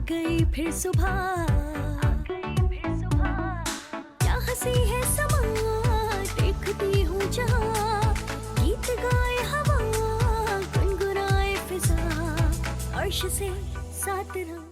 गई फिर सुबह, क्या हंसी है समा, देखती हूँ जहाँ, गीत गाए हवा, गुनगुनाए फिजा, अर्श से साथ रहा।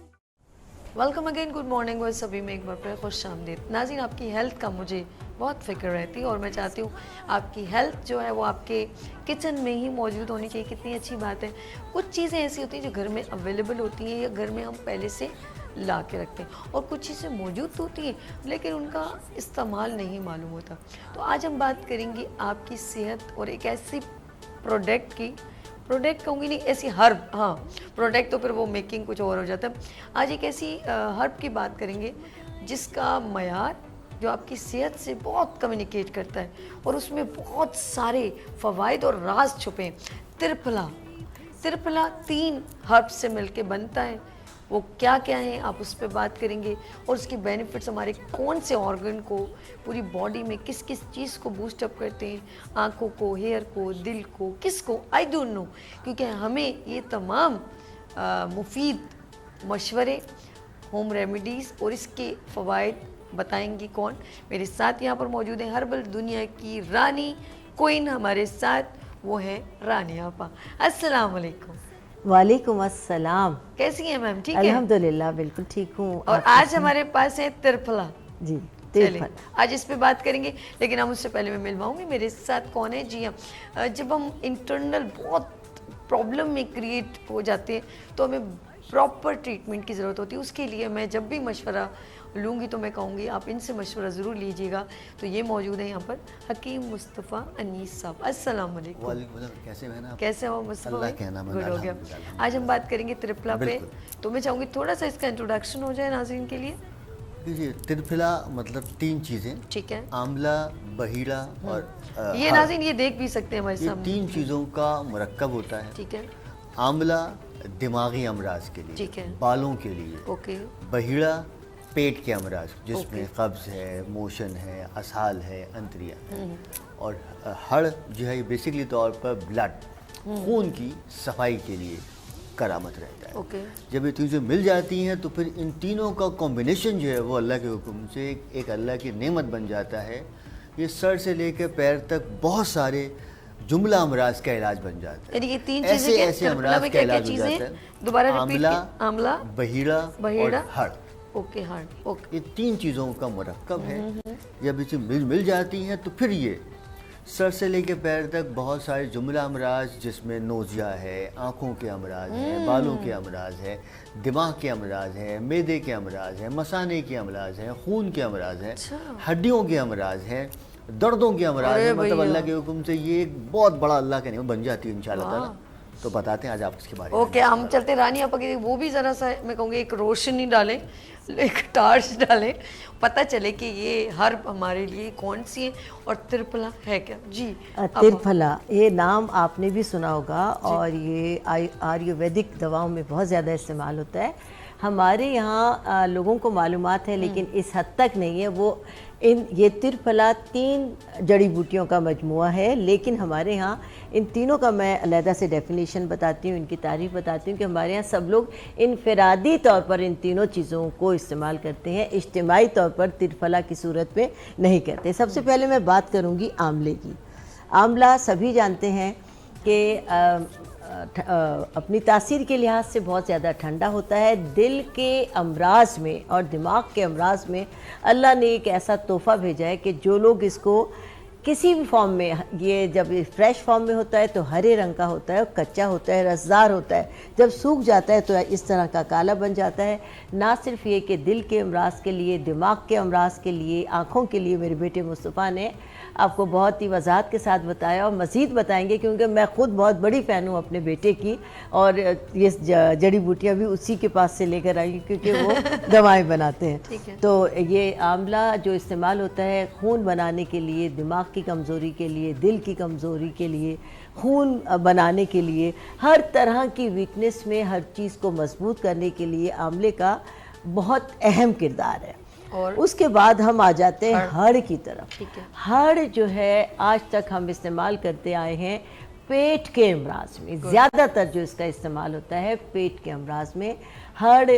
Welcome again, good morning. वो सभी में एक बार फिर खुश आमदीद। नाज़रीन, आपकी हेल्थ का मुझे बहुत फ़िक्र रहती है और मैं चाहती हूँ आपकी हेल्थ जो है वो आपके किचन में ही मौजूद होनी चाहिए। कितनी अच्छी बात है। कुछ चीज़ें ऐसी होती हैं जो घर में अवेलेबल होती हैं या घर में हम पहले से ला के रखते हैं, और कुछ चीज़ें मौजूद होती हैं लेकिन उनका इस्तेमाल नहीं मालूम होता। तो आज हम बात करेंगे आपकी सेहत और एक ऐसी प्रोडक्ट की, प्रोडक्ट कहूँगी नहीं, ऐसी हर्ब, हाँ प्रोडक्ट तो फिर वो मेकिंग कुछ और हो जाता है। आज एक ऐसी हर्ब की बात करेंगे जिसका मयार जो आपकी सेहत से बहुत कम्युनिकेट करता है और उसमें बहुत सारे फ़वाइद और राज छुपे हैं। त्रिफला 3 हर्ब से मिलके बनता है। वो क्या क्या है आप उस पर बात करेंगे और उसके बेनिफिट्स हमारे कौन से ऑर्गन को, पूरी बॉडी में किस किस चीज़ को बूस्ट अप करते हैं, आँखों को, हेयर को, दिल को, किस को, आई डोंट नो, क्योंकि हमें ये तमाम मुफीद मशवरे, होम रेमेडीज़ और इसके फ़वाइद बताएंगी कौन। मेरे साथ यहाँ पर मौजूद है हर्बल दुनिया की रानी क्वीन, हमारे साथ वो है रानी आपा। अस्सलाम वालेकुम। वालेकुम अस्सलाम। कैसी हैं मैम? ठीक है, अल्हम्दुलिल्लाह, बिल्कुल ठीक हूँ। और आज हमारे पास है त्रिफला। जी, चलिए त्रिफला आज इस पे बात करेंगे, लेकिन हम उससे पहले मैं मिलवाऊंगी मेरे साथ कौन है। जी हाँ, जब हम इंटरनल बहुत प्रॉब्लम में क्रिएट हो जाते हैं तो हमें प्रॉपर ट्रीटमेंट की ज़रूरत होती है। उसके लिए मैं जब भी मशवरा लूँगी तो मैं कहूँगी आप इनसे मशवरा ज़रूर लीजिएगा। तो ये मौजूद है यहाँ पर हकीम मुस्तफ़ा अनीस साहब। अस्सलाम वालेकुम। वालेकुम सलाम। कैसे हैं आप? कैसे हो मुस्तफ़ा अल्लाह भाई? के नाम, गुड हो गया। अल्हम्दुलिल्लाह। आज हम बात करेंगे त्रिफला पे, बिल्कुल। तो मैं चाहूँगी थोड़ा सा इसका इंट्रोडक्शन हो जाए नाज़रीन के लिए। जी, त्रिफला मतलब 3 चीज़ें, ठीक है, आंवला, बहीड़ा और ये हर्ब। नाज़रीन ये देख भी सकते हैं हमारे ये सामने। 3 चीज़ों का मुरक्कब होता है। ठीक है, आंवला दिमागी अमराज के लिए, ठीक है। बालों के लिए। ओके, बहीड़ा पेट के अमराज जिसमें कब्ज़ है, मोशन है, असहाल है, अंतरिया है। और हड़ जो है बेसिकली तौर पर ब्लड, खून की सफाई के लिए करामत रहता है। ओके, जब ये चीज़ें मिल जाती हैं तो फिर इन तीनों का कॉम्बिनेशन जो है वो अल्लाह के हुक्म से एक अल्लाह की नेमत बन जाता है। ये सर से लेकर पैर तक बहुत सारे जुमला अमराज का इलाज बन जाता है। यानी ये 3 ऐसे चीज़ें ऐसे अमराज का इलाज हो जाता है। दोबारा रिपीट आंवला, आंवला, बहीड़ा बहीड़ा, और हड़। ओके, हार्ट, ओके, ये 3 चीज़ों का मुरक्कब है। जब ये मिल जाती हैं तो फिर ये सर से लेके पैर तक बहुत सारे जुमला अमराज जिसमें नोज़िया है, आँखों के अमराज हैं, बालों के अमराज हैं, दिमाग के अमराज हैं, मैदे के अमराज हैं, मसाने के अमराज हैं, खून के अमराज हैं, हड्डियों के अमराज हैं, दर्दों के अमराज हैं। मतलब अल्लाह के हुक्म से ये एक बहुत बड़ा अल्लाह का नेमत बन जाती है इंशाअल्लाह ताला। तो बताते हैं आज आप इसके बारे में। ओके, हम चलते रानी आपा के वो भी ज़रा सा मैं कहूँगी एक रोशनी डालें, एक टार्च डालें, पता चले कि ये हर्ब हमारे लिए कौन सी है और त्रिफला है क्या। जी, त्रिफला, ये नाम आपने भी सुना होगा और ये आयुर्वेदिक दवाओं में बहुत ज़्यादा इस्तेमाल होता है। हमारे यहाँ लोगों को मालूमात है लेकिन इस हद तक नहीं है। वो ये त्रिफला 3 जड़ी बूटियों का मजमुआ है, लेकिन हमारे यहाँ इन तीनों का मैं अलहदा से डेफिनेशन बताती हूँ, इनकी तारीफ़ बताती हूँ कि हमारे यहाँ सब लोग इनफरादी तौर पर इन तीनों चीज़ों को इस्तेमाल करते हैं, इज्तिमाई तौर पर त्रिफला की सूरत में नहीं करते। सबसे पहले मैं बात करूँगी आंवले की। आंवला सभी जानते हैं कि अपनी तासीर के लिहाज से बहुत ज़्यादा ठंडा होता है। दिल के अमराज में और दिमाग के अमराज में अल्लाह ने एक ऐसा तोहफ़ा भेजा है कि जो लोग इसको किसी भी फॉर्म में, ये जब फ्रेश फॉर्म में होता है तो हरे रंग का होता है, कच्चा होता है रसदार होता है, जब सूख जाता है तो इस तरह का काला बन जाता है। ना सिर्फ ये कि दिल के अमराज के लिए, दिमाग के अमराज के लिए, आँखों के लिए मेरे बेटे मुस्तफ़ा ने आपको बहुत ही वजाहत के साथ बताया और मज़ीद बताएंगे, क्योंकि मैं ख़ुद बहुत बड़ी फ़ैन हूँ अपने बेटे की और ये जड़ी बूटियाँ भी उसी के पास से लेकर आई क्योंकि वो दवाएं बनाते हैं। तो ये आंवला जो इस्तेमाल होता है खून बनाने के लिए, दिमाग की कमज़ोरी के लिए, दिल की कमज़ोरी के लिए, खून बनाने के लिए, हर तरह की वीकनेस में हर चीज़ को मजबूत करने के लिए आंवले का बहुत अहम किरदार है। और उसके बाद हम आ जाते हैं हड़ की तरफ। हड़ जो है आज तक हम इस्तेमाल करते आए हैं पेट के अमराज में, ज़्यादातर जो इसका इस्तेमाल होता है पेट के अमराज में। हर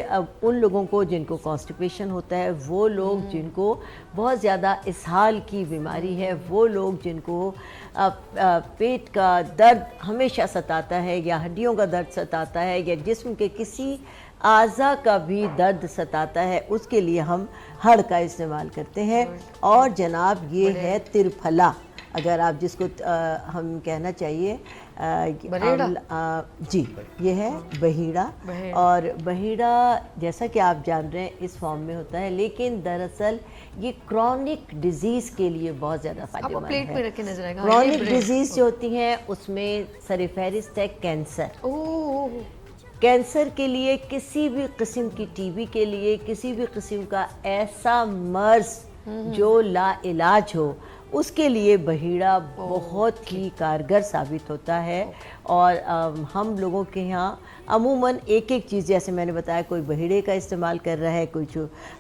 उन लोगों को जिनको कॉन्स्टिपेशन होता है, वो लोग जिनको बहुत ज़्यादा इसहाल की बीमारी है, वो लोग जिनको पेट का दर्द हमेशा सताता है, या हड्डियों का दर्द सताता है, या जिस्म के किसी आज़ा का भी दर्द सताता है, उसके लिए हम हड़ का इस्तेमाल करते हैं। और जनाब ये है त्रिफला, अगर आप जिसको हम कहना चाहिए जी, ये है बहीड़ा। और बहीड़ा जैसा कि आप जान रहे हैं इस फॉर्म में होता है, लेकिन दरअसल ये क्रॉनिक डिजीज़ के लिए बहुत ज़्यादा फायदेमंद प्लेट है। पे रख के नजर आएगा। क्रॉनिक डिजीज़ जो होती हैं उसमें सरफहरिस्त है कैंसर। ओह, कैंसर के लिए, किसी भी किस्म की टीबी के लिए, किसी भी किस्म का ऐसा मर्ज जो ला इलाज हो, उसके लिए बहीड़ा बहुत ही कारगर साबित होता है। और हम लोगों के यहाँ अमूमन एक एक चीज़, जैसे मैंने बताया, कोई बहीड़े का इस्तेमाल कर रहा है, कोई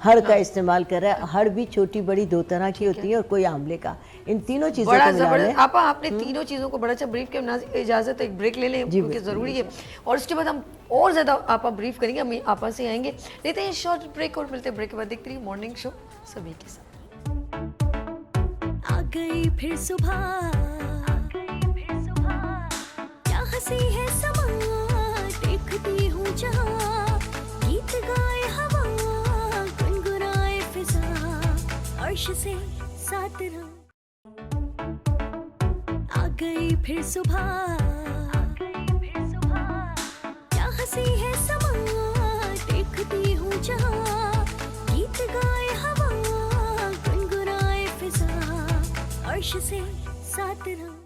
हड़ का इस्तेमाल कर रहा है। हड़ भी छोटी बड़ी दो तरह की होती है, और कोई आंवले का। इन तीनों चीज़ों बड़ा को मिला जबरदस्त। आपा आपने तीनों चीज़ों को बड़ा अच्छा ब्रीफ किया। नाज़िर, इजाज़त है, एक ब्रेक ले लें क्योंकि ज़रूरी है, और उसके बाद हम और ज़्यादा आपा ब्रीफ करेंगे। हम आपा से आएंगे, लेते हैं शॉर्ट ब्रेक और मिलते हैं ब्रेक के बाद। देखते रहिए मॉर्निंग शो सभी के साथ। आ गई फिर सुबह, क्या हंसी है समा, देखती हूँ जहाँ, गीत गाए हवा, गुनगुनाए फिजा, अर्श से साथ रहो। आ गई फिर सुबह, क्या हंसी है समा, देखती हूँ जहाँ, गीत गाए हवा, गुनगुनाए फिजा, अर्श से साथ रहो।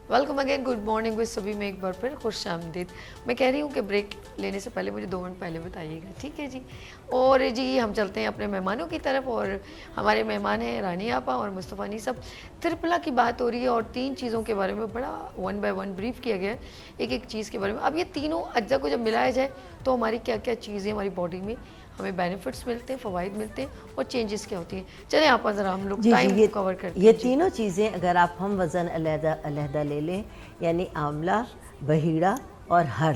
Welcome again, good morning with सभी में एक बार फिर खुश आमदीद। मैं कह रही हूँ कि ब्रेक लेने से पहले मुझे 2 मिनट पहले बताइएगा, ठीक है जी। और जी हम चलते हैं अपने मेहमानों की तरफ, और हमारे मेहमान हैं रानी आपा और मुस्तफ़ा नी सब। त्रिफला की बात हो रही है, और 3 चीज़ों के बारे में बड़ा 1 बाय 1 ब्रीफ किया गया है, एक एक चीज़ के बारे में। अब ये तीनों अज्जा को जब मिलाया जाए तो हमारी क्या क्या चीज़ें हमारी बॉडी में हमें बेनिफिट्स मिलते हैं, फ़वाइद मिलते हैं, और चेंजेस क्या होती हैं। चलें आप ज़रा हम लोग टाइम कवर करते हैं। ये तीनों चीज़ें अगर आप हम वज़न अलहदा ले लें, यानी आंवला, बहीड़ा और हड़,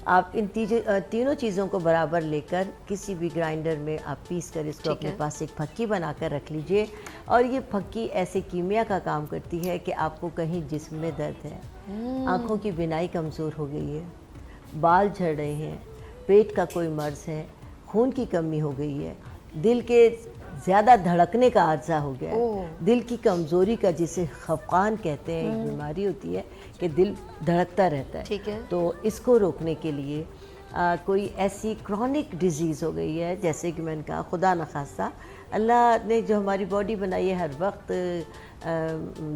आप इन तीनों चीज़ों को बराबर लेकर किसी भी ग्राइंडर में आप पीस कर इसको अपने पास एक फक्की बनाकर रख लीजिए। और ये फक्की ऐसे कीमिया का काम करती है कि आपको कहीं जिस्म में दर्द है, आँखों की बिनाई कमज़ोर हो गई है, बाल झड़ रहे हैं, पेट का कोई मर्ज़ है, खून की कमी हो गई है, दिल के ज़्यादा धड़कने का आर्जा हो गया है, दिल की कमज़ोरी का, जिसे खफकान कहते हैं, एक बीमारी होती है कि दिल धड़कता रहता है, ठीक है। तो इसको रोकने के लिए कोई ऐसी क्रॉनिक डिजीज़ हो गई है, जैसे कि मैंने कहा, खुदा न खास्ता अल्लाह ने जो हमारी बॉडी बनाई है हर वक्त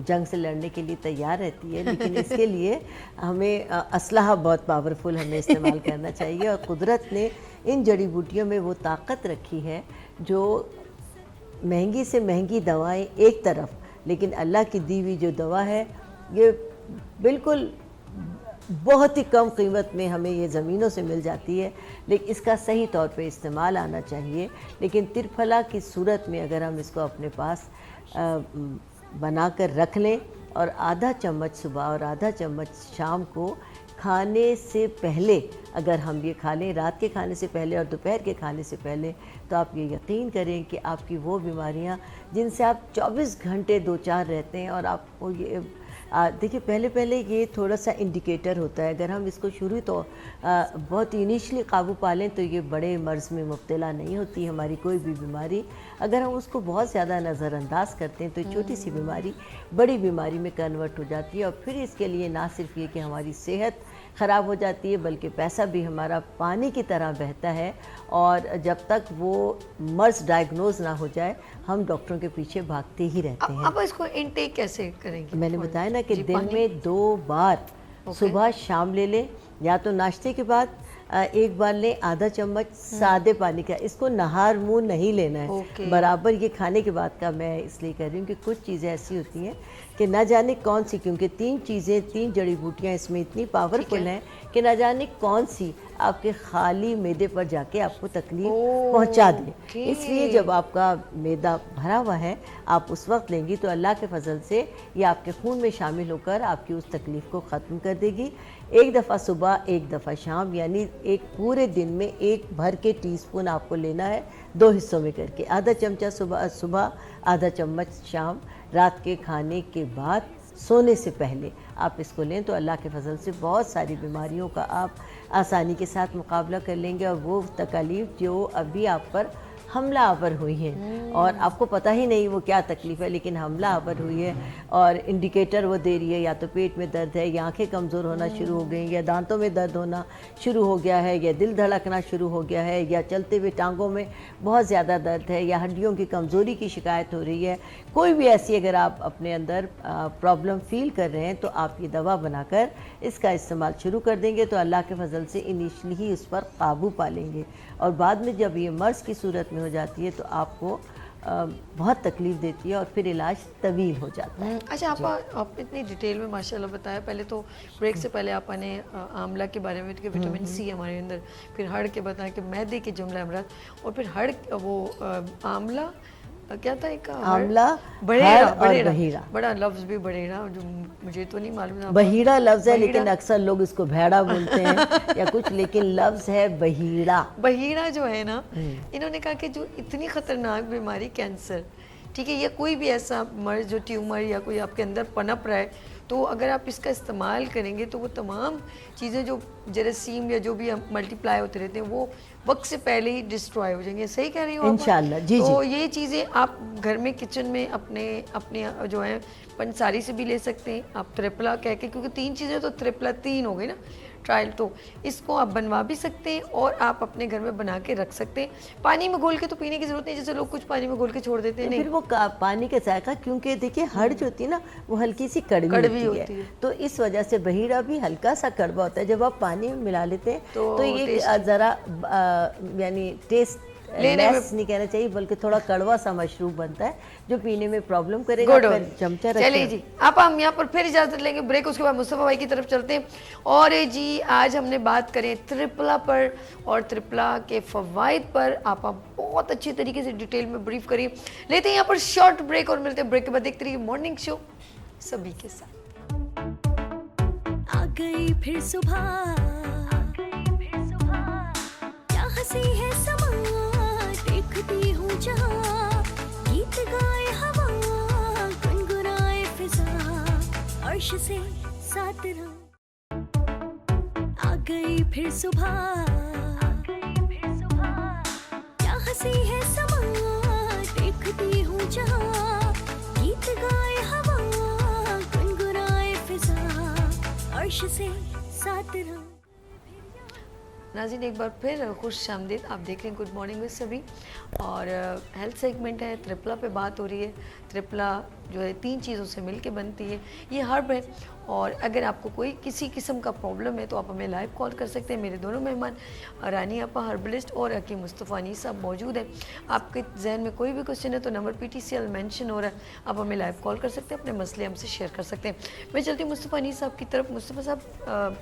जंग से लड़ने के लिए तैयार रहती है, लेकिन इसके लिए हमें असलहा बहुत पावरफुल हमें इस्तेमाल करना चाहिए। और कुदरत ने इन जड़ी बूटियों में वो ताकत रखी है जो महंगी से महंगी दवाएं एक तरफ, लेकिन अल्लाह की दी हुई जो दवा है ये बिल्कुल बहुत ही कम कीमत में हमें ये ज़मीनों से मिल जाती है, लेकिन इसका सही तौर पे इस्तेमाल आना चाहिए। लेकिन त्रिफला की सूरत में अगर हम इसको अपने पास बनाकर रख लें, और आधा चम्मच सुबह और आधा चम्मच शाम को खाने से पहले अगर हम ये खा लें, रात के खाने से पहले और दोपहर के खाने से पहले, तो आप ये यकीन करें कि आपकी वो बीमारियां जिनसे आप 24 घंटे दो चार रहते हैं, और आपको ये देखिए पहले ये थोड़ा सा इंडिकेटर होता है। अगर हम इसको शुरू तो बहुत इनिशियली काबू पा लें तो ये बड़े मर्ज़ में मुब्तला नहीं होती हमारी कोई भी बीमारी। अगर हम उसको बहुत ज़्यादा नज़रअंदाज करते हैं तो छोटी सी बीमारी बड़ी बीमारी में कन्वर्ट हो जाती है, और फिर इसके लिए ना सिर्फ ये कि हमारी सेहत ख़राब हो जाती है, बल्कि पैसा भी हमारा पानी की तरह बहता है। और जब तक वो मर्ज़ डायग्नोज ना हो जाए हम डॉक्टरों के पीछे भागते ही रहते हैं। अब इसको इनटेक कैसे करेंगे? मैंने बताया ना कि दिन में 2 बार सुबह शाम ले लें, या तो नाश्ते के बाद एक बार लें आधा चम्मच सादे पानी का, इसको नहार मुंह नहीं लेना है ओके। बराबर। ये खाने के बाद का मैं इसलिए कह रही हूँ कि कुछ चीज़ें ऐसी होती हैं कि ना जाने कौन सी, क्योंकि 3 जड़ी बूटियाँ इसमें इतनी पावरफुल हैं कि ना जाने कौन सी आपके खाली मैदे पर जाके आपको तकलीफ पहुंचा दे। इसलिए जब आपका मैदा भरा हुआ है आप उस वक्त लेंगी तो अल्लाह के फजल से ये आपके खून में शामिल होकर आपकी उस तकलीफ़ को ख़त्म कर देगी। एक दफ़ा सुबह एक दफ़ा शाम, यानी एक पूरे दिन में 1 भर के टीस्पून आपको लेना है 2 हिस्सों में करके, आधा चमचा सुबह आधा चम्मच शाम, रात के खाने के बाद सोने से पहले आप इसको लें तो अल्लाह के फजल से बहुत सारी बीमारियों का आप आसानी के साथ मुकाबला कर लेंगे। और वो तकलीफ़ जो अभी आप पर हमला आवर हुई है और आपको पता ही नहीं वो क्या तकलीफ़ है, लेकिन हमला आवर हुई है और इंडिकेटर वो दे रही है, या तो पेट में दर्द है, या आंखें कमज़ोर होना शुरू हो गई, या दांतों में दर्द होना शुरू हो गया है, या दिल धड़कना शुरू हो गया है, या चलते हुए टांगों में बहुत ज़्यादा दर्द है, या हड्डियों की कमज़ोरी की शिकायत हो रही है, कोई भी ऐसी अगर आप अपने अंदर प्रॉब्लम फ़ील कर रहे हैं तो आप ये दवा बनाकर इसका इस्तेमाल शुरू कर देंगे तो अल्लाह के फजल से इनिशियली ही उस पर काबू पा लेंगे। और बाद में जब ये मर्ज़ की सूरत में हो जाती है तो आपको बहुत तकलीफ़ देती है और फिर इलाज तवील हो जाता है। अच्छा, आप इतनी डिटेल में माशाल्लाह बताया। पहले तो ब्रेक से पहले आपने आंवला के बारे में कि विटामिन सी हमारे अंदर, फिर हड़ के बताया कि मैदे के जुमला अमराज, और फिर हड़ वो आंवला क्या था एक आंवला, बड़ेड़ा, बहीड़ा। बड़ा लफ्ज़ भी बड़ेड़ा, जो मुझे तो नहीं मालूम था। बहीड़ा लफ्ज़ है लेकिन अक्सर लोग इसको भेड़ा बोलते हैं या कुछ, लेकिन लफ्ज़ है बहीड़ा। बहीड़ा जो है ना, इन्होंने कहा कि जो इतनी ख़तरनाक बीमारी कैंसर, ठीक है, या कोई भी ऐसा मर्ज जो ट्यूमर या कोई आपके अंदर पनप रहा है, तो अगर आप इसका इस्तेमाल करेंगे तो वो तमाम चीज़ें जो जरासीम या जो भी मल्टीप्लाई होते रहते हैं वो वक्त से पहले ही डिस्ट्रॉय हो जाएंगे। सही कह रही हूँ इंशाल्लाह, जी तो जी। ये चीज़ें आप घर में किचन में अपने जो है पंसारी से भी ले सकते हैं आप, त्रिपला कह के, क्योंकि 3 चीज़ें तो त्रिपला 3 हो गई ना ट्रायल, तो इसको आप बनवा भी सकते हैं और आप अपने घर में बना के रख सकते हैं। पानी में घोल के तो पीने की ज़रूरत नहीं, जैसे लोग कुछ पानी में घोल के छोड़ देते हैं, नहीं फिर वो पानी का जायका, क्योंकि देखिए हड़ जो होती है ना वो हल्की सी कड़वी होती है, तो इस वजह से बहीड़ा भी हल्का सा कड़वा होता है। जब आप पानी में मिला लेते हैं तो ये ज़रा यानी टेस्ट लेस नहीं कहना चाहिए बल्कि थोड़ा कड़वा सा मशरूब बनता है जो पीने में प्रॉब्लम करेगा। फिर चमचा रखें। चलिए जी, आप हम यहाँ पर फिर इजाज़त लेंगे ब्रेक, उसके बाद मुस्तफ़ा भाई की तरफ चलते हैं। और जी आज हमने बात करें त्रिपला पर और त्रिपला के फ़वाइद पर, आप बहुत अच्छी तरीके से डिटेल में ब्रीफ करिए। लेते हैं यहाँ पर शॉर्ट ब्रेक और मिलते हैं ब्रेक के बाद। देखते रहिए मॉर्निंग शो सभी के साथ। आ गई फिर सुबह, क्या हंसी है समा, देखती हूँ जहाँ, गीत गाए हवा, गुनगुनाए फिजा, अर्श से साथ रहूं। आ गई फिर सुबह, क्या हंसी है समा, देखती हूँ जहाँ, गीत गाए हवा, गुनगुनाए फिजा, अर्श से साथ रहूं। नाज़रीन एक बार फिर खुश आमदीद, आप देख रहे हैं गुड मॉर्निंग विद सभी, और हेल्थ सेगमेंट है, त्रिपला पे बात हो रही है। त्रिपला जो है 3 चीज़ों से मिलके बनती है, ये हर्ब है। और अगर आपको कोई किसी किस्म का प्रॉब्लम है तो आप हमें लाइव कॉल कर सकते हैं। मेरे दोनों मेहमान रानी आपा हर्बलिस्ट और हकीम मुस्तफ़ा अनीस साहब मौजूद हैं। आपके जहन में कोई भी क्वेश्चन है तो नंबर PTCL मेंशन हो रहा है, आप हमें लाइव कॉल कर सकते हैं, अपने मसले हमसे शेयर कर सकते हैं। मैं चलती हूँ मुस्तफ़ा अनीस साहब की तरफ। मुस्तफ़ा साहब,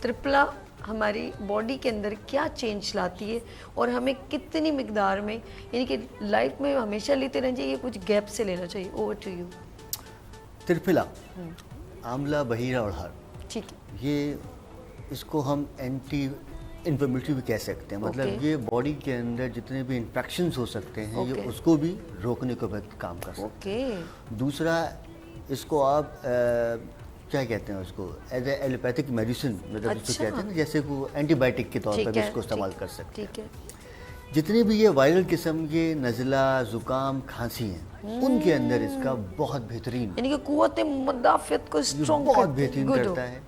त्रिपला हमारी बॉडी के अंदर क्या चेंज लाती है और हमें कितनी मिकदार में, यानी कि लाइफ में हमेशा लेते रहना चाहिए, कुछ गैप से लेना चाहिए? Over to you. त्रिफला, आंवला, बहीरा और हर, ठीक है, ये इसको हम एंटी इन्फ्लेमेटरी भी कह सकते हैं। मतलब ये बॉडी के अंदर जितने भी इन्फेक्शंस हो सकते हैं ये उसको भी रोकने को भी काम कर सकते हैं। दूसरा, इसको आप क्या कहते हैं, उसको एज ए एलोपैथिक मेडिसिन, मतलब उसको कहते हैं ना, जैसे वो एंटीबायोटिक के तौर पर भी इसको इस्तेमाल कर सकते हैं। जितने भी ये वायरल किस्म के नज़ला, ज़ुकाम, खांसी हैं, उनके अंदर इसका बहुत बेहतरीन, यानी कि कुव्वत मुदाफ़ियत को स्ट्रॉन्ग बहुत बेहतरीन करता है।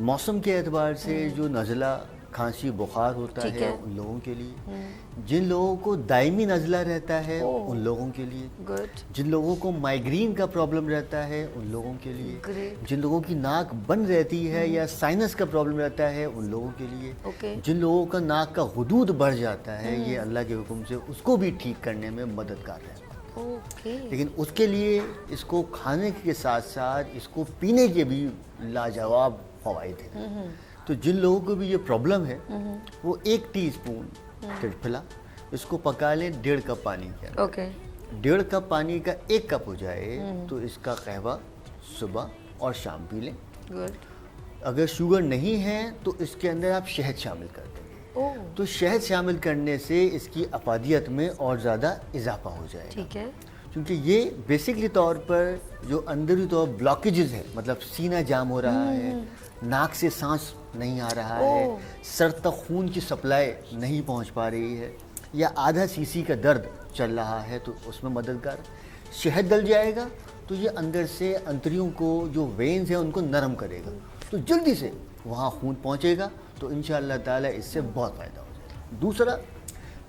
मौसम के एतबार से जो नज़ला, کھانسی بخار ہوتا ٹھیک ہے ہے۔ ان لوگوں کے لیے، جن لوگوں کو دائمی نزلہ رہتا ہے ان لوگوں کے لیے، گڈ، جن لوگوں کو مائیگرین کا پرابلم رہتا ہے ان لوگوں کے لیے، گریٹ، جن لوگوں کی ناک بند رہتی ہے یا سائنس کا پرابلم رہتا ہے ان لوگوں کے لیے، اوکے، جن لوگوں کا ناک کا حدود بڑھ جاتا ہے یہ اللہ کے حکم سے اس کو بھی ٹھیک کرنے میں مددگار ہے۔ اوکے، لیکن اس کے لیے اس کو کھانے کے ساتھ ساتھ اس کو پینے کے بھی لاجواب فوائد ہیں۔ تو جن لوگوں کو بھی یہ پرابلم ہے وہ 1 ٹی اسپون ترفلا اس کو پکا لیں 1.5 کپ پانی کے اندر، اوکے، 1.5 کپ پانی کا 1 کپ ہو جائے تو اس کا قہوہ صبح اور شام پی لیں۔ گڈ، اگر شوگر نہیں ہے تو اس کے اندر آپ شہد شامل کر دیں گے، او، تو شہد شامل کرنے سے اس کی افادیت میں اور زیادہ اضافہ ہو جائے گا، ٹھیک ہے، کیونکہ یہ بیسکلی طور پر جو اندرونی طور بلاکیجز ہے، مطلب سینہ جام ہو رہا ہے، ناک سے سانس نہیں آ رہا ہے، سر تک خون کی سپلائی نہیں پہنچ پا رہی ہے، یا آدھا سی سی کا درد چل رہا ہے تو اس میں مددگار شہد ڈل جائے گا تو یہ اندر سے انتریوں کو جو وینز ہیں ان کو نرم کرے گا، تو جلدی سے وہاں خون پہنچے گا تو انشاءاللہ تعالیٰ اس سے بہت فائدہ ہو جائے گا۔ دوسرا،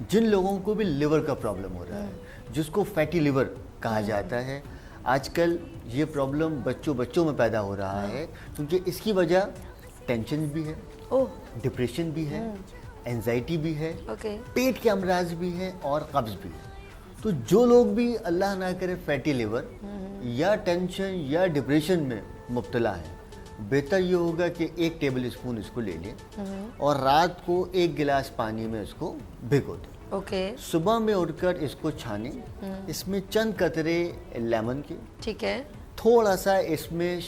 جن لوگوں کو بھی لیور کا پرابلم ہو رہا ہے جس کو فیٹی لیور کہا جاتا ہے، آج کل یہ پرابلم بچوں میں پیدا ہو رہا ہے کیونکہ اس کی وجہ ٹینشن بھی ہے، او، ڈپریشن بھی ہے، اینزائٹی بھی ہے، اوکے، پیٹ کے امراض بھی ہیں اور قبض بھی ہے۔ تو جو لوگ بھی اللہ نہ کرے فیٹی لیور یا ٹینشن یا ڈپریشن میں مبتلا ہیں، بہتر یہ ہوگا کہ 1 ٹیبل اسپون اس کو لے لیں اور رات کو 1 گلاس پانی میں اس کو بھگو دیں، اوکے، صبح میں اٹھ کر اس کو چھانیں، اس میں چند قطرے لیمن کے، ٹھیک ہے، تھوڑا سا اس میں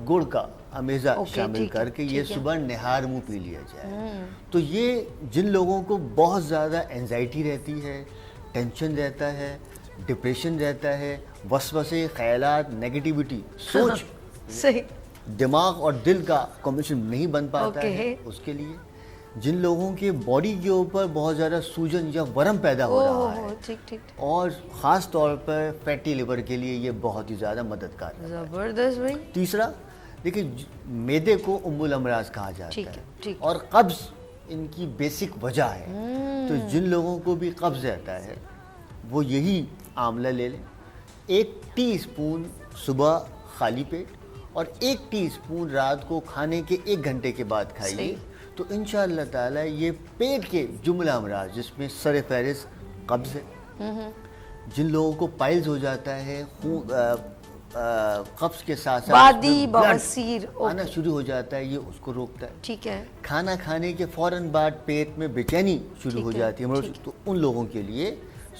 گڑ کا امیزہ اوکے، شامل ٹھیک ہے، کر کے یہ ٹھیک ہے۔ صبح نہار منہ پی لیا جائے۔ تو یہ جن لوگوں کو بہت زیادہ اینزائٹی رہتی ہے، ٹینشن رہتا ہے، ڈپریشن رہتا ہے، وسوسے، خیالات، نیگیٹیوٹی، سوچ، صحیح، دماغ اور دل کا کمبینیشن نہیں بن پاتا ہے، اوکے۔ اس کے لیے جن لوگوں کے باڈی کے اوپر بہت زیادہ سوجن یا ورم پیدا ہو رہا ہے ٹھیک ٹھیک، اور خاص طور پر فیٹی لیور کے لیے یہ بہت ہی زیادہ مددگار ہے۔ زبردست بھائی، تیسرا، دیکھیں معدے کو ام الامراض کہا جاتا ٹھیک ہے ہے، ٹھیک، اور قبض ان کی بیسک وجہ ہے، تو جن لوگوں کو بھی قبض رہتا ہے وہ یہی آملہ لے لیں، 1 ٹی اسپون صبح خالی پیٹ اور 1 ٹی اسپون رات کو کھانے کے 1 گھنٹے کے بعد کھائیے، صحیح۔ تو انشاءاللہ تعالیٰ یہ پیٹ کے جملہ امراض جس میں سر فہرست قبض ہے، جن لوگوں کو پائلز ہو جاتا ہے، قبض کے ساتھ ساتھ وادی اس میں blood بواسیر، آنا شروع ہو جاتا ہے، یہ اس کو روکتا ہے۔ ٹھیک ہے، کھانا کھانے کے فوراً بعد پیٹ میں بے چینی شروع ہو جاتی ہے، تو ان لوگوں کے لیے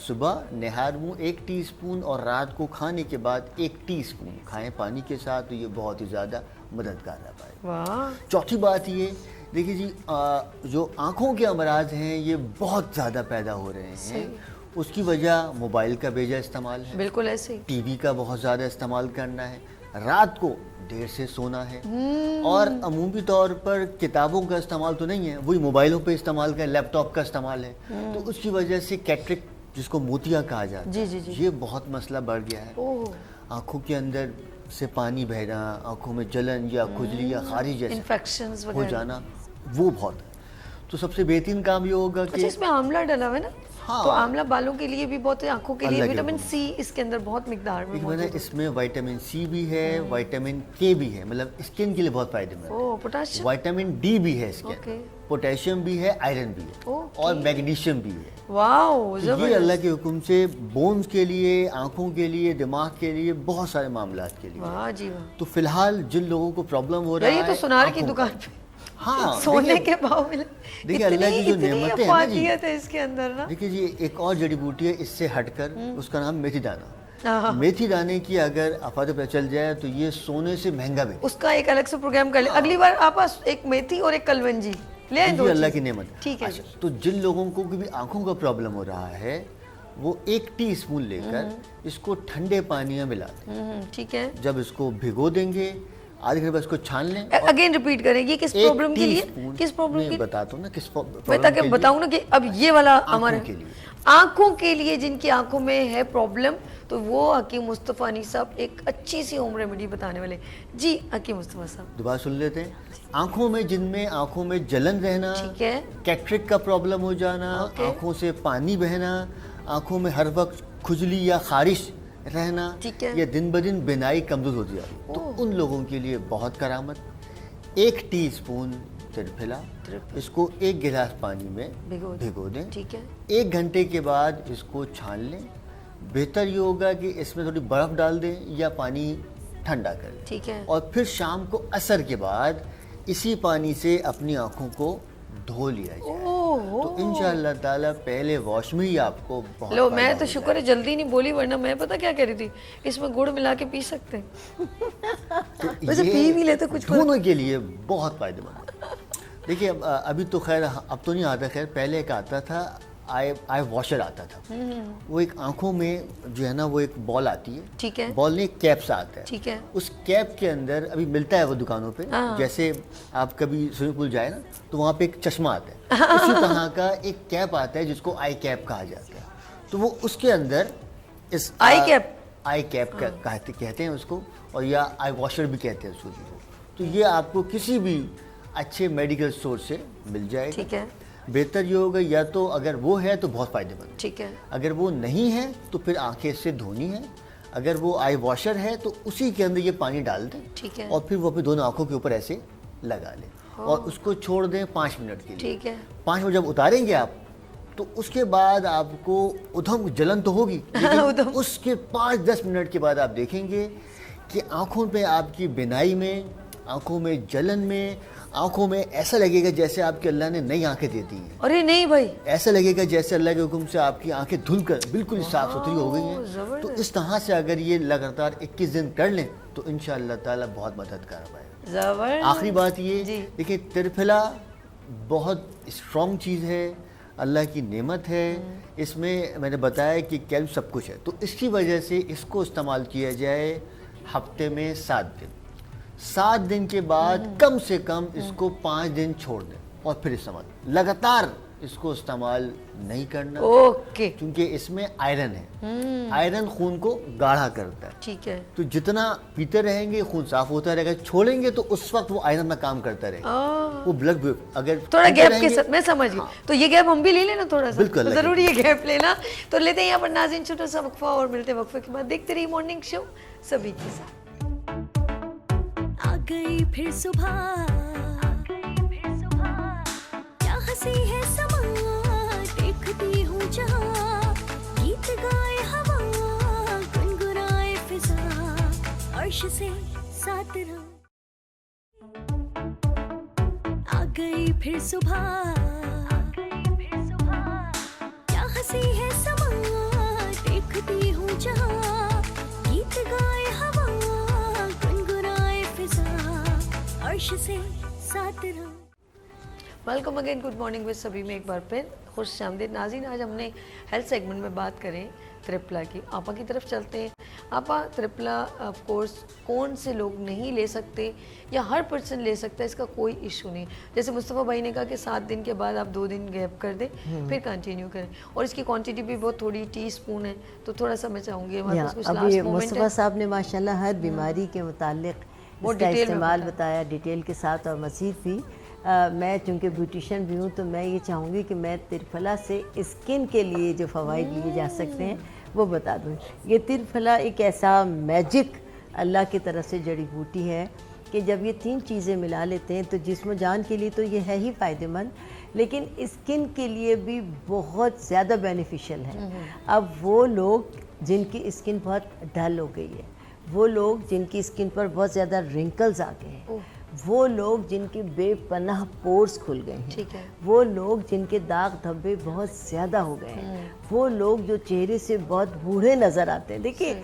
صبح نہار منہ 1 ٹی اسپون اور رات کو کھانے کے بعد 1 ٹی اسپون کھائیں پانی کے ساتھ، تو یہ بہت ہی زیادہ مددگار رہتا ہے۔ واہ، چوتھی بات یہ دیکھیے جی، جو آنکھوں کے امراض ہیں یہ بہت زیادہ پیدا ہو رہے ہیں، اس کی وجہ موبائل کا بیجا استعمال ہے، بالکل ایسے ہی، ٹی وی کا بہت زیادہ استعمال کرنا ہے، رات کو دیر سے سونا ہے، اور عمومی طور پر کتابوں کا استعمال تو نہیں ہے، وہی موبائلوں پہ استعمال کا، لیپ ٹاپ کا استعمال ہے، تو اس کی وجہ سے کیٹرک جس کو موتیا کہا جاتا ہے، جی جی جی، یہ بہت مسئلہ بڑھ گیا ہے۔ اوہ، آنکھوں کے اندر سے پانی بہنا، آنکھوں میں جلن یا کھجلی یا خارج جیسا انفیکشنز ہو وغیرہ، جانا، وہ بہت ہے۔ تو سب سے بہترین کام یہ ہوگا اچھا کہ اس میں آملہ ڈلا ہوا ہے نا، ہاں، تو آملہ بالوں کے لیے بھی بہت ہے، آنکھوں کے لیے اللہ کے وٹامن حکم۔ سی اس کے اندر بہت مقدار میں ایک موجود ہے، اس میں وائٹامن سی بھی ہے، وائٹامن کے بھی ہے، مطلب اسکن کے لیے بہت فائدہ مند ہے، اوہ، پوٹاشیم، وائٹامن ڈی بھی ہے اس کے اوکے، اندر، پوٹیشیم بھی ہے، آئرن بھی ہے، اوکے، اور میگنیشیم بھی ہے۔ واو، یہ زبردست، اللہ کے حکم سے بونز کے لیے، آنکھوں کے لیے، دماغ کے لیے، بہت سارے معاملات کے لیے۔ واہ جی واہ، تو فی الحال جن لوگوں کو پرابلم ہو رہا یار ہے، یہ تو سونار کی آنکھوں دکان پہ ہاں سونے کے بھاؤ ملے، دیکھیے اللہ کی جو اتنی نعمتیں ہیں نا جی، افادیت ہے اس کے اندر نا، دیکھیے جی ایک اور جڑی بوٹی ہے اس سے ہٹ کر، اس کا نام میتھی دانہ۔ ہاں، میتھی دانے کی اگر افادہ پتہ چل جائے تو یہ سونے سے مہنگا بھی، اس کا ایک الگ سے پروگرام کر لیں، اگلی بار آپ پاس ایک میتھی اور ایک کلونجی لے آئیں، دو یہ اللہ چیز، کی نعمت ہے۔ ٹھیک ہے جی، اچھا، تو جن لوگوں کو بھی آنکھوں کا پرابلم ہو رہا ہے وہ 1 ٹی اسپون لے کر اس کو ٹھنڈے پانی میں ملا دیں، ٹھیک ہے، جب اس کو بھگو دیں گے आधे घंटे बाद इसको छान लें। अगेन रिपीट करें, ये किस एक प्रॉब्लम के लिए, टीस्पून- किस प्रॉब्लम नहीं, के लिए? बताता हूँ ना किस मैं प्रॉब्लम ताकि के लिए। बताऊं ना कि अब ये वाला हमारे के लिए। आंखों के लिए, जिनकी आंखों में है प्रॉब्लम, तो वो हकीम मुस्तफ़ा अनीस साहब एक अच्छी सी होम रेमेडी बताने वाले। जी हकीम मुस्तफ़ा साहब। दोबारा सुन लेते हैं। आंखों में, जिनमें आंखों में जलन रहना, ठीक है। कैटरेक्ट का प्रॉब्लम हो जाना, ओके। आंखों से पानी बहना, आंखों में हर वक्त खुजली या खारिश रहना, ठीक है। या दिन ब दिन बिनाई कमजोर होती जा रही है, तो उन लोगों के लिए बहुत करामत। 1 टीस्पून त्रिफला, इसको 1 गिलास पानी में भिगो दें। ठीक है। 1 घंटे के बाद इसको छान लें। बेहतर ये होगा कि इसमें थोड़ी बर्फ़ डाल दें या पानी ठंडा कर लें। ठीक है। और फिर शाम को असर के बाद इसी पानी से अपनी आंखों को धो लिया जाए, तो इंशाअल्लाह ताला पहले वॉश में ही आपको बहुत लो, फायदा मैं तो हो शुक्र है जल्दी नहीं बोली, वरना मैं पता क्या कह रही थी, इसमें गुड़ मिला के पी सकते हैं। जाएगा। तो वैसे ये पी भी लेते कुछ दोनों के लिए बहुत फायदेमंद है। देखिए अभी तो खैर अब तो नहीं आता, खैर पहले एक आता था, आई वॉशर आता था। वो एक आंखों में जो है ना वो एक बॉल आती है। ठीक है। बॉल नहीं, कैप सा आता है। ठीक है। उस कैप के अंदर अभी मिलता है वो दुकानों पे, हाँ। जैसे आप कभी स्विमिंग पूल जाए ना तो वहाँ पे एक चश्मा आता है, उसी तरह का एक कैप आता है जिसको आई कैप कहा जाता है। तो वो उसके अंदर इस आई कैप? आई कैप कहते हैं उसको, और या आई वॉशर भी कहते हैं उसको जी को। तो ये आपको किसी भी अच्छे मेडिकल स्टोर से मिल जाएगा। ठीक है। बेहतर ये होगा, या तो अगर वो है तो बहुत फायदेमंद, ठीक है। अगर वो नहीं है तो फिर आंखें इससे धोनी है। अगर वो आई वॉशर है तो उसी के अंदर ये पानी डाल दें। ठीक है। और फिर वो अपनी दोनों आंखों के ऊपर ऐसे लगा लें और उसको छोड़ दें 5 मिनट के लिए। ठीक है। 5 मिनट जब उतारेंगे आप, तो उसके बाद आपको उधम जलन तो होगी, लेकिन उसके 5-10 मिनट के बाद आप देखेंगे कि आंखों पे आपकी बिनाई में, आंखों में जलन में, आंखों में ऐसा लगेगा जैसे आपके अल्लाह ने नई आंखें दे दी हैं। अरे नहीं भाई, ऐसा लगेगा जैसे अल्लाह के हुक्म से आपकी आंखें धुलकर बिल्कुल साफ सुथरी हो गई हैं। तो इस तरह से अगर ये लगातार 21 दिन कर लें तो इंशाअल्लाह ताला बहुत मदद कर पाएगा। जबरदस्त। आखिरी बात ये, जी। देखिए त्रिफला बहुत स्ट्रॉन्ग चीज़ है, अल्लाह की नेमत है। इसमें मैंने बताया कि कैल्शियम सब कुछ है, तो इसकी वजह से इसको इस्तेमाल किया जाए हफ्ते में 7 दिन। 7 दिन के बाद कम से कम इसको 5 दिन छोड़ दें और फिर इस्तेमाल, लगातार इसको इस्तेमाल नहीं करना, ओके। क्योंकि इसमें आयरन है। आयरन खून को गाढ़ा करता है। ठीक है। तो जितना पीते रहेंगे खून साफ होता रहेगा, छोड़ेंगे तो उस वक्त वो आयरन में काम करता रहेगा। वो ब्लड अगर थोड़ा पीते गैप के रहेंगे- साथ, मैं समझ गई। तो ये गैप हम भी ले लेना थोड़ा सा, बिल्कुल, तो जरूरी है गैप लेना। तो लेते हैं यहाँ पर नाज़रीन छोटा सा वक्फा और मिलते हैं वक्फे के बाद। देखते रहिए मॉर्निंग शो सभी के साथ। आ गई फिर सुबह, क्या हंसी है समा, देखती हूँ जहाँ, गीत गाए हवा, गुनगुनाए फिजा, अर्श से साथ रहो। आ गई फिर सुबह, क्या हंसी है समा, देखती हूँ जहाँ, गीत गाए हवा, गुनगुनाए फिजा, अर्श से साथ रहो। Welcome again, good morning with सभी में एक बार फिर खुश आमदीद। नाज़रीन, आज हमने हेल्थ सेगमेंट में बात करें त्रिफला की। आपा की तरफ चलते हैं। आपा, त्रिफला ऑफ कोर्स कौन से लोग नहीं ले सकते या हर पर्सन ले सकता है, इसका कोई इशू नहीं। जैसे मुस्तफ़ा भाई ने कहा कि 7 दिन के बाद आप 2 दिन गैप कर दें, फिर कंटिन्यू करें, और इसकी क्वांटिटी भी बहुत थोड़ी टीस्पून है, तो थोड़ा सा मैं चाहूँगी हमारे पास कुछ अभी लास्ट मोमेंट मुस्तफ़ा है। साहब ने माशाल्लाह हर बीमारी के मुतालिक बहुत इसका डिटेल में इस्तेमाल बताया। बताया डिटेल के साथ, और मज़ीद भी मैं चूँकि ब्यूटिशियन भी हूँ तो मैं ये चाहूँगी कि मैं त्रिफला से स्किन के लिए जो फ़वाइद लिए जा सकते हैं वो बता दूँ। ये त्रिफला एक ऐसा मैजिक अल्लाह की तरफ से जड़ी बूटी है कि जब ये 3 चीज़ें मिला लेते हैं तो जिस्म जान के लिए तो ये है ही फ़ायदेमंद, लेकिन स्किन के लिए भी बहुत ज़्यादा बेनिफिशियल है। अब वो लोग जिनकी स्किन बहुत डल हो गई है, वो लोग जिनकी स्किन पर बहुत ज़्यादा रिंकल्स आ गए हैं, वो लोग जिनके बेपनाह पोर्स खुल गए हैं, ठीक है। वो लोग जिनके दाग धब्बे बहुत ज़्यादा हो गए हैं, वो लोग जो चेहरे से बहुत बूढ़े नज़र आते हैं। देखिए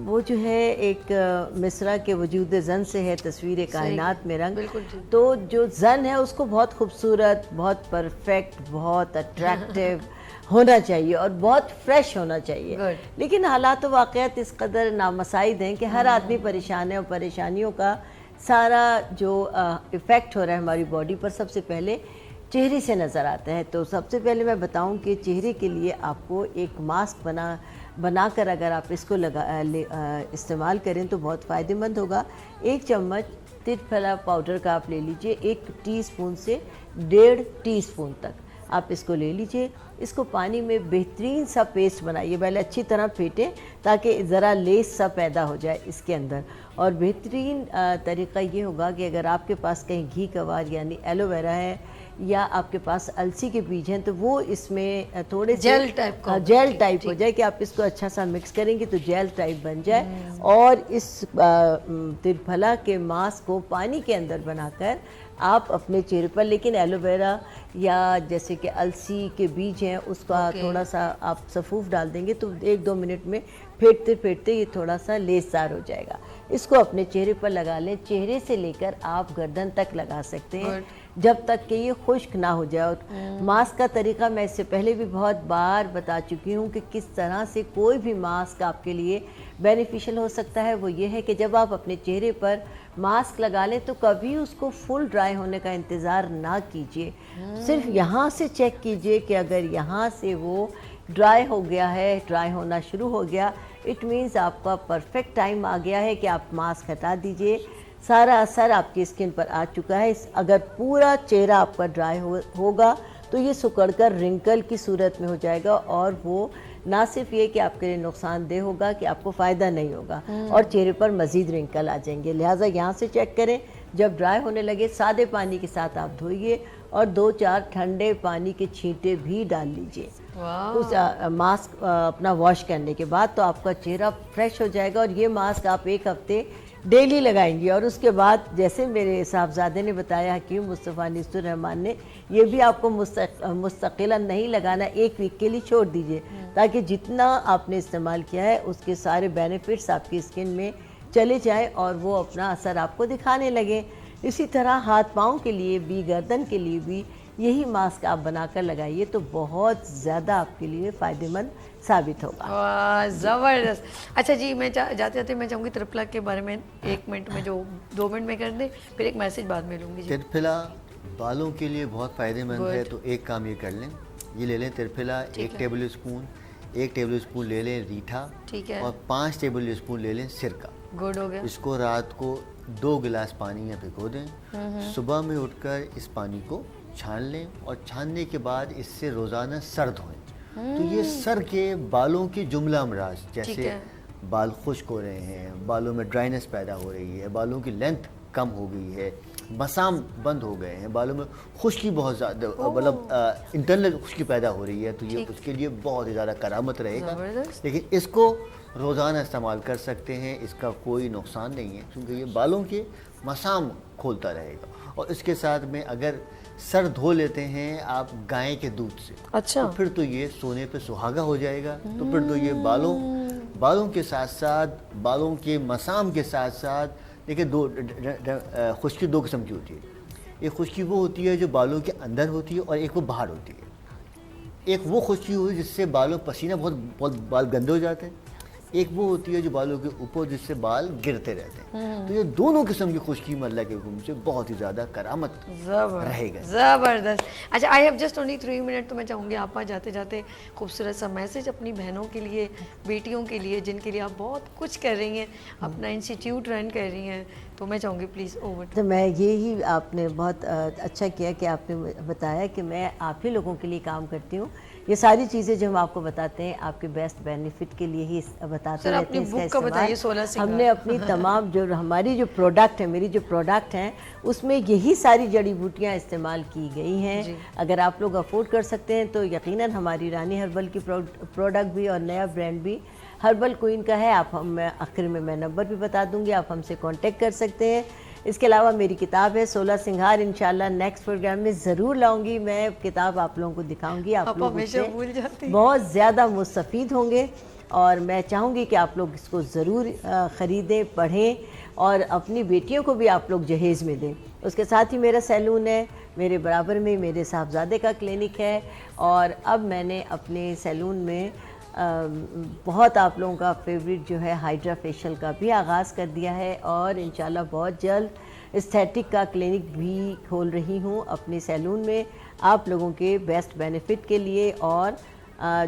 وہ جو ہے ایک مصرع کے وجود زن سے ہے تصویر کائنات میں رنگ. بالکل جی. تو جو زن ہے اس کو بہت خوبصورت, بہت پرفیکٹ, بہت اٹریکٹیو ہونا چاہیے اور بہت فریش ہونا چاہیے. لیکن حالات و واقعات اس قدر نامساعد ہیں کہ ہر آدمی پریشان ہے, اور پریشانیوں کا سارا جو ایفیکٹ ہو رہا ہے ہماری باڈی پر سب سے پہلے چہرے سے نظر آتا ہے. تو سب سے پہلے میں بتاؤں کہ چہرے کے لیے آپ کو ایک ماسک بنا کر اگر آپ اس کو استعمال کریں تو بہت فائدہ مند ہوگا. 1 چمچ ترپھلا پاؤڈر کا آپ لے لیجئے, 1 ٹی اسپون سے 1.5 ٹی اسپون تک آپ اس کو لے لیجئے. اس کو پانی میں بہترین سا پیسٹ بنائیے, پہلے اچھی طرح پھیٹیں تاکہ ذرا لیس سا پیدا ہو جائے اس کے اندر. اور بہترین طریقہ یہ ہوگا کہ اگر آپ کے پاس کہیں گھی کوار یعنی ایلو ویرا ہے یا آپ کے پاس السی کے بیج ہیں تو وہ اس میں تھوڑے سے جیل ٹائپ ہو جائے کہ آپ اس کو اچھا سا مکس کریں گے تو جیل ٹائپ بن جائے. اور اس ترپھلا کے ماسک کو پانی کے اندر بنا کر آپ اپنے چہرے پر, لیکن ایلو ویرا یا جیسے کہ السی کے بیج ہیں اس کا تھوڑا سا آپ سفوف ڈال دیں گے تو 1-2 منٹ میں پھیٹتے پھیٹتے یہ تھوڑا سا لیسدار ہو جائے گا. اس کو اپنے چہرے پر لگا لیں, چہرے سے لے کر آپ گردن تک لگا سکتے ہیں جب تک کہ یہ خشک نہ ہو جائے. اور ماسک کا طریقہ میں اس سے پہلے بھی بہت بار بتا چکی ہوں کہ کس طرح سے کوئی بھی ماسک آپ کے لیے بینیفیشل ہو سکتا ہے. وہ یہ ہے کہ جب آپ اپنے چہرے پر ماسک لگا لیں تو کبھی اس کو فل ڈرائی ہونے کا انتظار نہ کیجیے, صرف یہاں سے چیک کیجیے کہ اگر یہاں سے وہ ڈرائی ہو گیا ہے, ڈرائی ہونا شروع ہو گیا, اٹ مینز آپ کا پرفیکٹ ٹائم آ گیا ہے کہ آپ ماسک ہٹا دیجیے. سارا اثر آپ کی اسکن پر آ چکا ہے. اگر پورا چہرہ آپ کا ڈرائی ہوگا تو یہ سکڑ کر رنکل کی صورت میں ہو جائے گا, اور وہ نہ صرف یہ کہ آپ کے لیے نقصان دہ ہوگا کہ آپ کو فائدہ نہیں ہوگا, اور چہرے پر مزید رنکل آ جائیں گے. لہٰذا یہاں سے چیک کریں, جب ڈرائی ہونے لگے سادے پانی کے ساتھ آپ دھوئیے اور 2-4 ٹھنڈے پانی کے چھینٹے بھی ڈال لیجئے اس ماسک اپنا واش کرنے کے بعد, تو آپ کا چہرہ فریش ہو جائے گا. اور یہ ماسک آپ 1 ہفتے ڈیلی لگائیں گے. اور اس کے بعد جیسے میرے صاحبزادے نے بتایا, حکیم مصطفیٰ نیست الرحمان نے, یہ بھی آپ کو مستقلاً نہیں لگانا, 1 ویک کے لیے چھوڑ دیجئے تاکہ جتنا آپ نے استعمال کیا ہے اس کے سارے بینیفٹس آپ کی اسکن میں چلے جائیں اور وہ اپنا اثر آپ کو دکھانے لگیں. اسی طرح ہاتھ پاؤں کے لیے بھی, گردن کے لیے بھی یہی ماسک آپ بنا کر لگائیے تو بہت زیادہ آپ کے لیے فائدہ مند ثابت ہوگا. زبردست. اچھا جی, میں جاتے جاتے میں چاہوں گی ترپھلا کے بارے میں 1 منٹ میں, جو 2 منٹ میں کر دیں, پھر ایک میسج بعد میں لوں گی. ترپھلا بالوں کے لیے بہت فائدہ مند ہے. تو ایک کام یہ کر لیں, یہ لے لیں ترپھلا 1 ٹیبل اسپون لے لیں ریٹھا, اور 5 ٹیبل اسپون لے لیں سرکہ. گڈ ہو گیا. اس کو رات کو 2 گلاس پانی میں بھگو دیں, صبح میں اٹھ کر اس پانی کو چھان لیں, اور چھاننے کے بعد اس سے روزانہ سر دھوئیں. تو یہ سر کے بالوں کی جملہ امراض, جیسے بال خشک ہو رہے ہیں, بالوں میں ڈرائنس پیدا ہو رہی ہے, بالوں کی لینتھ کم ہو گئی ہے, مسام بند ہو گئے ہیں, بالوں میں خشکی بہت زیادہ, مطلب انٹرنل خشکی پیدا ہو رہی ہے, تو یہ اس کے لیے بہت ہی زیادہ کرامت رہے گا. لیکن اس کو روزانہ استعمال کر سکتے ہیں, اس کا کوئی نقصان نہیں ہے کیونکہ یہ بالوں کے مسام کھولتا رہے گا. اور اس کے ساتھ میں اگر سر دھو لیتے ہیں آپ گائے کے دودھ سے, اچھا, تو پھر تو یہ سونے پہ سہاگا ہو جائے گا. تو پھر تو یہ بالوں کے ساتھ ساتھ, بالوں کے مسام کے ساتھ ساتھ, دیکھیں خشکی 2 قسم کی ہوتی ہے. ایک خشکی وہ ہوتی ہے جو بالوں کے اندر ہوتی ہے, اور ایک وہ باہر ہوتی ہے. ایک وہ خشکی ہوئی جس سے بالوں پسینہ بہت بال گندے ہو جاتے ہیں, ایک وہ ہوتی ہے جو بالوں کے اوپر جس سے بال گرتے رہتے ہیں. تو یہ دونوں قسم کی خشکی میں اللہ کے حکم سے بہت ہی زیادہ کرامت رہے گا. زبردست. اچھا, I have just only 3 minute, تو میں چاہوں گی آپ جاتے جاتے خوبصورت سا میسج اپنی بہنوں کے لیے, بیٹیوں کے لیے, جن کے لیے آپ بہت کچھ کر رہی ہیں, اپنا انسٹیٹیوٹ رن کر رہی ہیں, تو میں چاہوں گی پلیز اوور. تو میں یہی, آپ نے بہت اچھا کیا کہ آپ نے بتایا کہ میں آپ ہی لوگوں کے لیے کام کرتی ہوں. یہ ساری چیزیں جو ہم آپ کو بتاتے ہیں آپ کے بیسٹ بینیفٹ کے لیے ہی بتاتے رہتے ہیں. اس کا استعمال ہم نے اپنی تمام جو ہماری جو پروڈکٹ ہے, میری جو پروڈکٹ ہیں, اس میں یہی ساری جڑی بوٹیاں استعمال کی گئی ہیں. اگر آپ لوگ افورڈ کر سکتے ہیں تو یقیناً ہماری رانی ہربل کی پروڈکٹ بھی اور نیا برانڈ بھی ہربل کوئن کا ہے. آپ آخر میں نمبر بھی بتا دوں گی, آپ ہم سے کانٹیکٹ کر سکتے ہیں. اس کے علاوہ میری کتاب ہے 16 سنگھار, انشاءاللہ نیکسٹ پروگرام میں ضرور لاؤں گی. میں کتاب آپ لوگوں کو دکھاؤں گی, آپ لوگ اس سے بہت زیادہ مستفید ہوں گے. اور میں چاہوں گی کہ آپ لوگ اس کو ضرور خریدیں، پڑھیں اور اپنی بیٹیوں کو بھی آپ لوگ جہیز میں دیں۔ اس کے ساتھ ہی میرا سیلون ہے، میرے برابر میں میرے صاحبزادے کا کلینک ہے، اور اب میں نے اپنے سیلون میں بہت آپ لوگوں کا فیوریٹ جو ہے ہائیڈرا فیشیل کا بھی آغاز کر دیا ہے، اور انشاءاللہ بہت جلد استھیٹک کا کلینک بھی کھول رہی ہوں اپنے سیلون میں آپ لوگوں کے بیسٹ بینیفٹ کے لیے، اور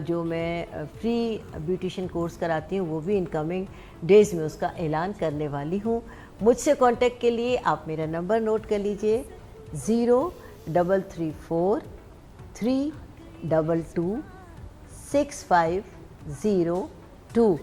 جو میں فری بیوٹیشین کورس کراتی ہوں وہ بھی ان کمنگ ڈیز میں اس کا اعلان کرنے والی ہوں۔ مجھ سے کانٹیکٹ کے لیے آپ میرا نمبر نوٹ کر لیجئے 0334326502۔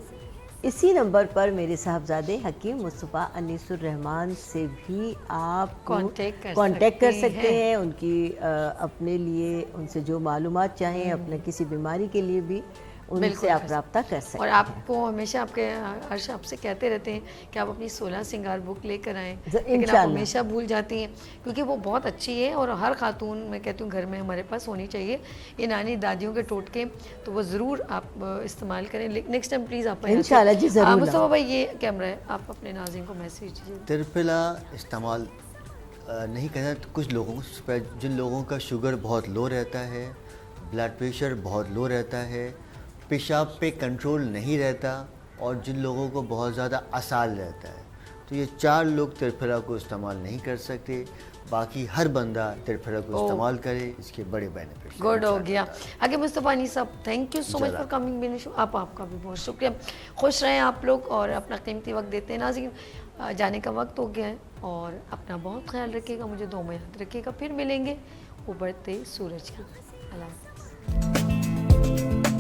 اسی نمبر پر میرے صاحبزادے حکیم مصطفیٰ انیس الرحمان سے بھی آپ کانٹیکٹ کر سکتے ہیں، ان کی اپنے لیے ان سے جو معلومات چاہیں، اپنے کسی بیماری کے لیے بھی ان سے آپ رابطہ کر سکتے ہیں۔ اور آپ کو ہمیشہ آپ کے عرش آپ سے کہتے رہتے ہیں کہ آپ اپنی 16 سنگار بک لے کر آئیں، لیکن آپ ہمیشہ بھول جاتی ہیں، کیونکہ وہ بہت اچھی ہے اور ہر خاتون میں کہتی ہوں گھر میں ہمارے پاس ہونی چاہیے یہ نانی دادیوں کے ٹوٹکے، تو وہ ضرور آپ استعمال کریں۔ نیکسٹ ٹائم پلیز آپ انشاءاللہ جی ضرور۔ مصطفیٰ بھائی یہ کیمرہ ہے، آپ اپنے ناظرین کو میسیج دیجیے۔ ترپلا استعمال نہیں کرنا کچھ لوگوں جن لوگوں کا شوگر بہت لو رہتا ہے، بلڈ پریشر بہت لو رہتا ہے، پیشاب پہ کنٹرول نہیں رہتا، اور جن لوگوں کو بہت زیادہ اسال رہتا ہے، تو یہ 4 لوگ ترپلا کو استعمال نہیں کر سکتے۔ باقی ہر بندہ ترپلا کو استعمال کرے، اس کے بڑے بینیفٹس۔ گڈ ہو گیا۔ آگے مصطفیٰ انیس صاحب، thank you so much for coming بین شو۔ آپ کا بھی بہت شکریہ۔ خوش رہیں آپ لوگ اور اپنا قیمتی وقت دیتے ہیں۔ ناظرین جانے کا وقت ہو گیا ہے، اور اپنا بہت خیال رکھیے گا، مجھے دعاؤں میں یاد رکھیے گا، پھر ملیں گے ابھرتے سورج کا۔ اللہ حافظ۔